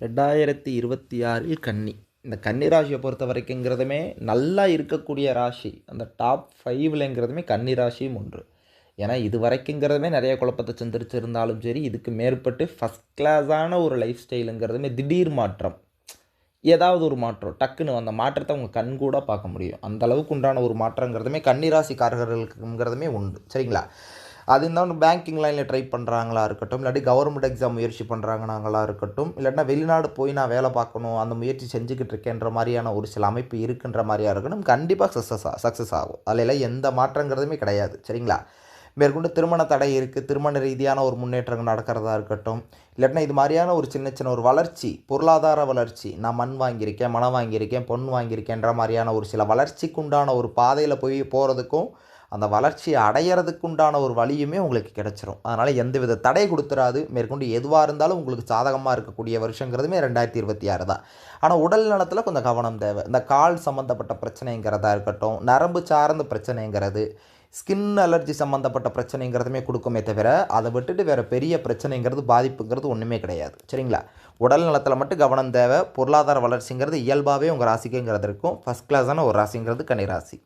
2026 கன்னி. இந்த கன்னி ராசியை பொறுத்த வரைக்குங்கிறதுமே நல்லா இருக்கக்கூடிய ராசி. அந்த டாப் 5லங்கிறதுமே கன்னி ராசியும் ஒன்று. ஏன்னா இது வரைக்குங்கிறதுமே நிறைய குழப்பத்தை சந்திரிச்சிருந்தாலும் சரி, இதுக்கு மேற்பட்டு ஃபஸ்ட் கிளாஸான ஒரு லைஃப் ஸ்டைலுங்கிறதுமே திடீர் மாற்றம். ஏதாவது ஒரு மாற்றம் டக்குன்னு அந்த மாற்றத்தை உங்கள் கண் கூட பார்க்க முடியும். அந்த அளவுக்கு உண்டான ஒரு மாற்றங்கிறதுமே கன்னிராசிக்காரர்களுக்குங்கிறதுமே உண்டு. சரிங்களா? அது இருந்தாலும் பேங்கிங் லைனில் ட்ரை பண்ணுறாங்களா இருக்கட்டும், இல்லாட்டி கவர்மெண்ட் எக்ஸாம் முயற்சி பண்ணுறாங்கனாங்களா இருக்கட்டும், இல்லாட்டினா வெளிநாடு போய் நான் வேலை பார்க்கணும் அந்த முயற்சி செஞ்சுக்கிட்டு இருக்கேன்ற மாதிரியான ஒரு சில அமைப்பு இருக்குன்ற மாதிரியாக இருக்கணும். கண்டிப்பாக சக்ஸஸ் ஆகும். அதில் எந்த மாற்றங்கிறதுமே கிடையாது. சரிங்களா? மேற்கொண்டு திருமண தடை இருக்குது, திருமண ரீதியான ஒரு முன்னேற்றங்கள் நடக்கிறதா இருக்கட்டும், இல்லாட்டினா இது மாதிரியான ஒரு சின்ன சின்ன ஒரு வளர்ச்சி, பொருளாதார வளர்ச்சி, நான் மண் வாங்கியிருக்கேன், மனம் வாங்கியிருக்கேன், பொன் வாங்கியிருக்கேன்ற மாதிரியான ஒரு சில வளர்ச்சிக்கு உண்டான ஒரு பாதையில் போய் போகிறதுக்கும் அந்த வளர்ச்சியை அடையிறதுக்குண்டான ஒரு வழியுமே உங்களுக்கு கிடச்சிரும். அதனால் எந்தவித தடை கொடுத்துறாது. மேற்கொண்டு எதுவாக இருந்தாலும் உங்களுக்கு சாதகமாக இருக்கக்கூடிய வருஷங்கிறதுமே 2026 தான். ஆனால் உடல் நலத்தில் கொஞ்சம் கவனம் தேவை. இந்த கால் சம்மந்தப்பட்ட பிரச்சனைங்கிறதா இருக்கட்டும், நரம்பு சார்ந்த பிரச்சனைங்கிறது, ஸ்கின் அலர்ஜி சம்மந்தப்பட்ட பிரச்சனைங்கிறதுமே கொடுக்குமே தவிர, அதை விட்டுட்டு வேறு பெரிய பிரச்சனைங்கிறது பாதிப்புங்கிறது ஒன்றுமே கிடையாது. சரிங்களா? உடல் நலத்தில் மட்டும் கவனம் தேவை. பொருளாதார வளர்ச்சிங்கிறது இயல்பாகவே உங்கள் ராசிக்குங்கிறது இருக்கும். ஃபஸ்ட் கிளாஸான ஒரு ராசிங்கிறது கன்னிராசி.